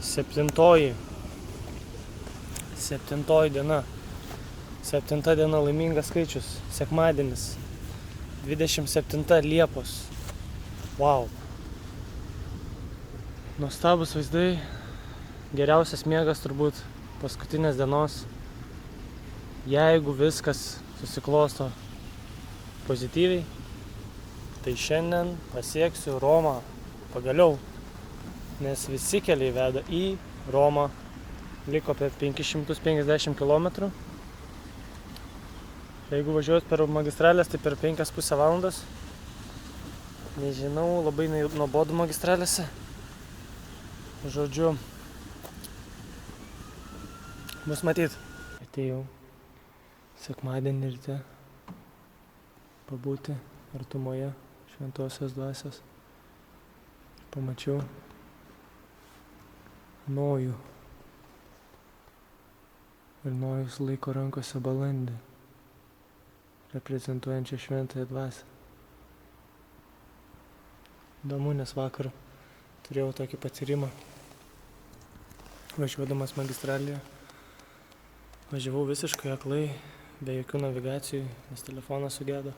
Septintoji diena. 7 diena laimingas skaičius. Sekmadienis. 27 Liepos. Wow. Nuostabus vaizdai. Geriausias miegas turbūt paskutinės dienos. Jeigu viskas susiklosto pozityviai, tai šiandien pasieksiu Romą pagaliau. Nes visi keliai veda į Romą. Liko apie 550 km. Jeigu važiuos per magistralės, tai per 5,5 valandas. Nežinau, labai nuobodu magistralėse. Žodžiu, bus matyt. Atėjau sekmadienį ryte pabūti artumoje šventosios dvasios. Pamačiau Nojų. Ir Nojus laiko rankose balandį, reprezentuojančią šventąją dvasią. Įdomu, nes vakar turėjau tokį patyrimą. Važiuodamas magistralėje, važiavau visiškai aklai, be jokių navigacijų, nes telefonas sugedo.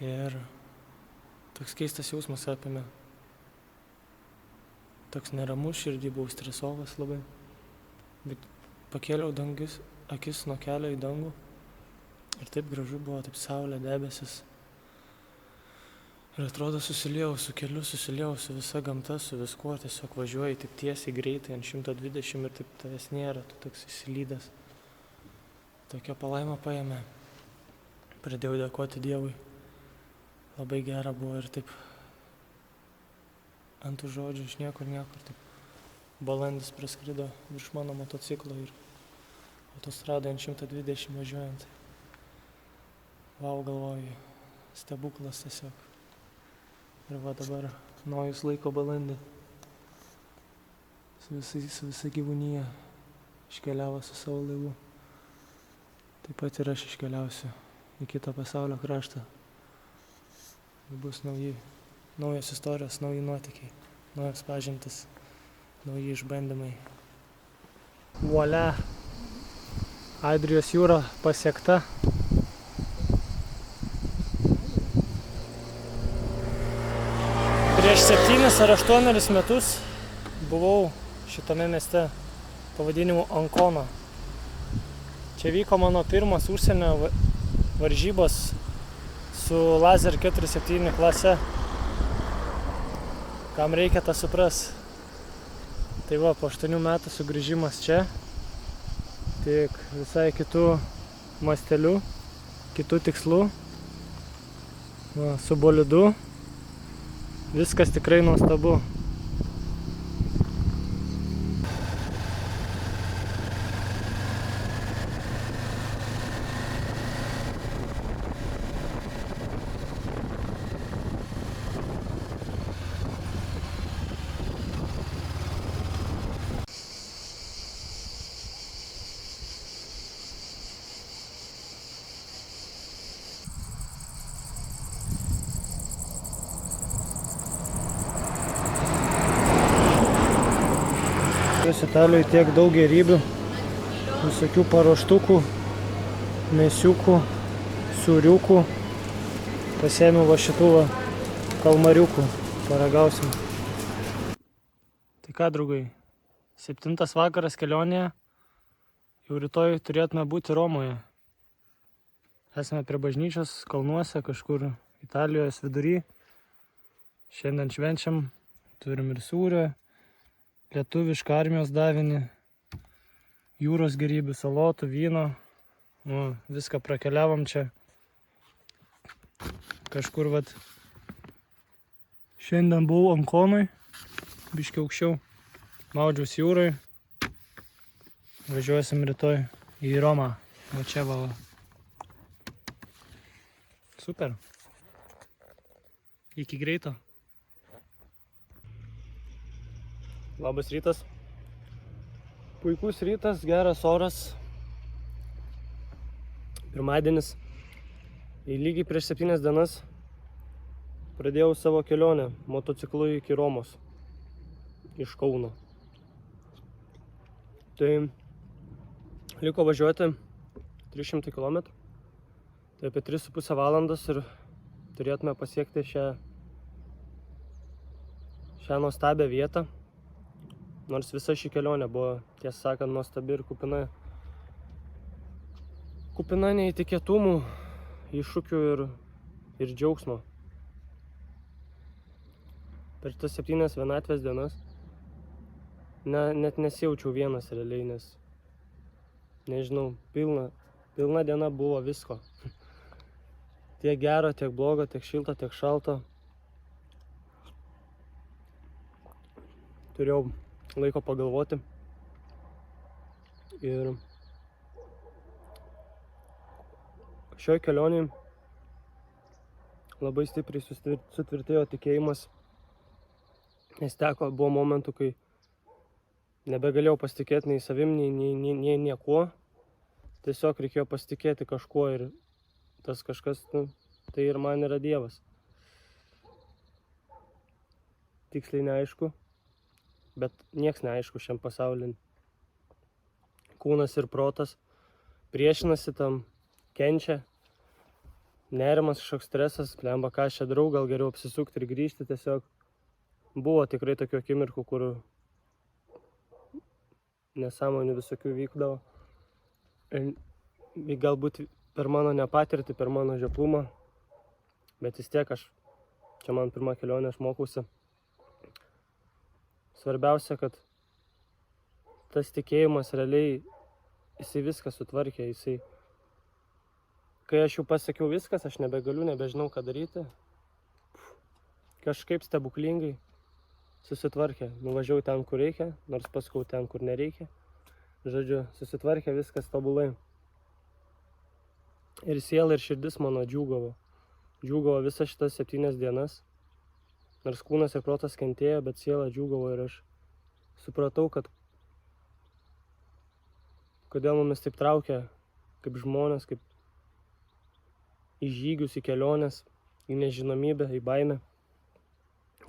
Ir toks keistas jausmas apėmė. Toks neramus širdį, buvau stresovas labai. Bet pakėliau akis nuo kelio į dangų. Ir taip gražu buvo, taip saulė, debesis. Ir atrodo susiliejau su keliu, susiliejau su visa gamta, su viskuo. Tiesiog važiuoji taip tiesiai greitai ant 120 ir taip tavęs nėra, tu toks įsilydęs. Tokia palaima paėmė. Pradėjau dėkoti Dievui. Labai gera buvo ir taip ant tų žodžių iš niekur. Taip balandis praskrido virš mano motociklo ir autostradoje ant 120 važiuojant. Vau, galvoju, stebuklas tiesiog. Ir va dabar Nojus laiko balandį. Su visa gyvūnija iškeliavo su savo laivu. Taip pat ir aš iškeliausiu į kitą pasaulio kraštą. Bus naujos istorijos, nauji nuotykiai, naujos pažintys, nauji išbandymai. Volia! Adrijos jūra pasiekta. Prieš 7 ar 8 metus buvau šitame mieste pavadinimu Ancona. Čia vyko mano pirmas užsienio varžybos su Lazer 47 klase. Kam reikia, tą supras. Tai va, po 8 metų sugrįžimas čia. Tik visai kitų mastelių, kitų tikslų. Va, su bolidu. Viskas tikrai nuostabu. Italijoje tiek daug gerybių, visokių paruoštukų, mėsiukų, sūriukų. Pasėmiau va šitų kalmariukų, paragausim. Tai ką, draugai, 7 vakaras kelionėje, jau rytoj turėtume būti Romoje. Esame prie bažnyčios kalnuose, kažkur Italijos vidury. Šiandien švenčiam, turim ir sūrio, lietuvišką armijos davinį, jūros gėrybių, salotų, vyno. Viską prakeliavom čia. Kažkur vat. Šiandien buvau Anconoj, biškį aukščiau, maudžiaus jūroj. Važiuosim rytoj į Romą. O čia va. Super. Iki greito. Labas rytas. Puikus rytas, geras oras. Pirmadienis. Ir lygiai prieš 7 dienas pradėjau savo kelionę motociklu iki Romos. iš Kauno. Tai liko važiuoti 300 km, tai apie 3,5 valandos ir turėtume pasiekti šią nuostabią vietą. Nors visa ši kelionė buvo, tiesą sakant, nuostabi ir kupina neįtikėtumų, iššūkių ir džiaugsmo. Per tas 7 vienatvės dienas net nesijaučiau vienas realiai, nes, nežinau, pilna diena buvo visko. Tiek gero, tiek blogo, tiek šilto, tiek šalto. Turėjau laiko pagalvoti ir šioj kelionėj labai stipriai sutvirtėjo tikėjimas, nes buvo momentų, kai nebegalėjau pasitikėti nei savim, nei niekuo, tiesiog reikėjo pasitikėti kažkuo ir tas kažkas, tai ir man yra Dievas. Tiksliai neaišku. Bet nieks neaišku šiam pasaulyje. Kūnas ir protas priešinasi tam, kenčia, nerimas, kažkoks stresas, blemba, ką aš čia darau, gal geriau apsisukti ir grįžti tiesiog. Buvo tikrai tokių akimirkų, kur nesąmonių visokių vykdavo. Ir galbūt per mano nepatirtį, per mano žioplumą, bet vis tiek čia man pirma kelionė, aš mokausi. Svarbiausia, kad tas tikėjimas realiai, jisai viską sutvarkė, kai aš jau pasakiau viskas, aš nebežinau, ką daryti, kažkaip stebuklingai susitvarkė. Nuvažiavau ten, kur reikia, nors paskui ten, kur nereikia. Žodžiu, susitvarkė viskas tobulai. Ir siela, ir širdis mano džiūgavo. Džiūgavo visas šitas 7 dienas. Nors kūnas ir protas kentėjo, bet siela džiūgavo ir aš supratau, kad kodėl mumis taip traukia kaip žmonės, kaip į žygius, į keliones, į nežinomybę, į baimę.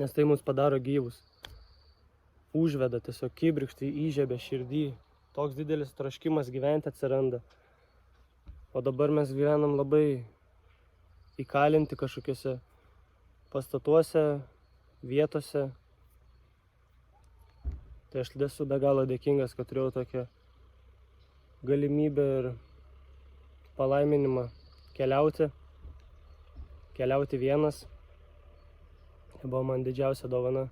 Nes tai mus padaro gyvus. Užveda tiesiog kibirkštį, įžiebia širdį. Toks didelis troškimas gyventi atsiranda. O dabar mes gyvenam labai įkalinti kažkokiuose pastatuose, vietose. Tai aš esu be galo dėkingas, kad turėjau tokią galimybę ir palaiminimą keliauti vienas. Tai buvo man didžiausia dovana.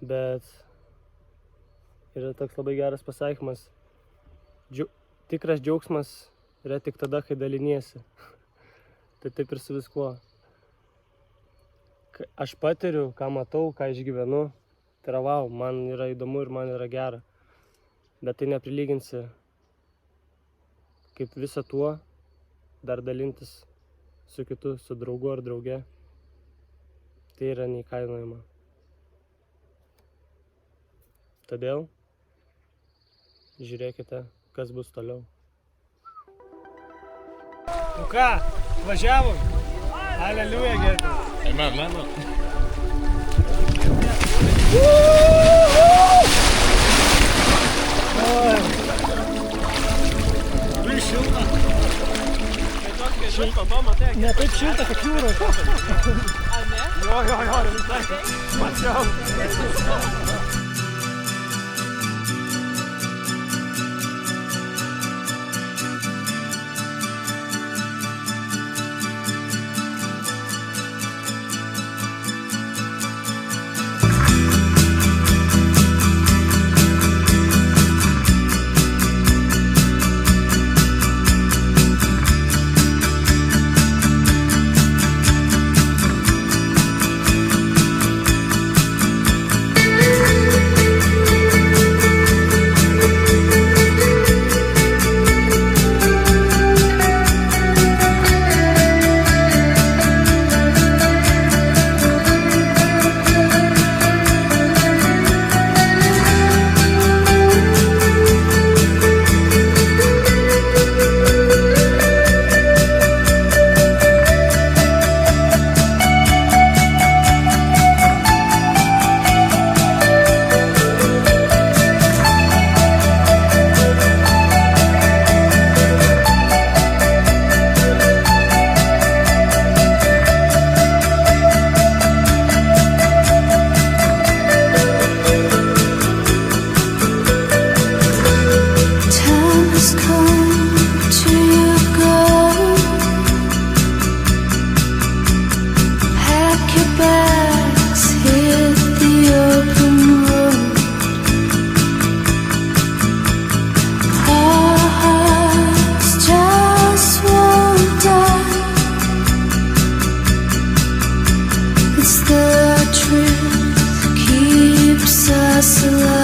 Bet yra toks labai geras pasakymas. Tikras džiaugsmas yra tik tada, kai daliniesi. Tai taip ir su viskuo. Aš patiriu, ką matau, ką išgyvenu, tai yra vau, man yra įdomu ir man yra gera. Bet tai neprilyginsi kaip visą tuo dar dalintis su kitu, su draugu ar drauge. Tai yra neįkainojama. Todėl žiūrėkite, kas bus toliau. Nu ką, važiavom? Aleliuja, gerbėjai. Amen, amen. Ne taip šilta, kaip jūros. Jo, visai. Mačiau. just a lie.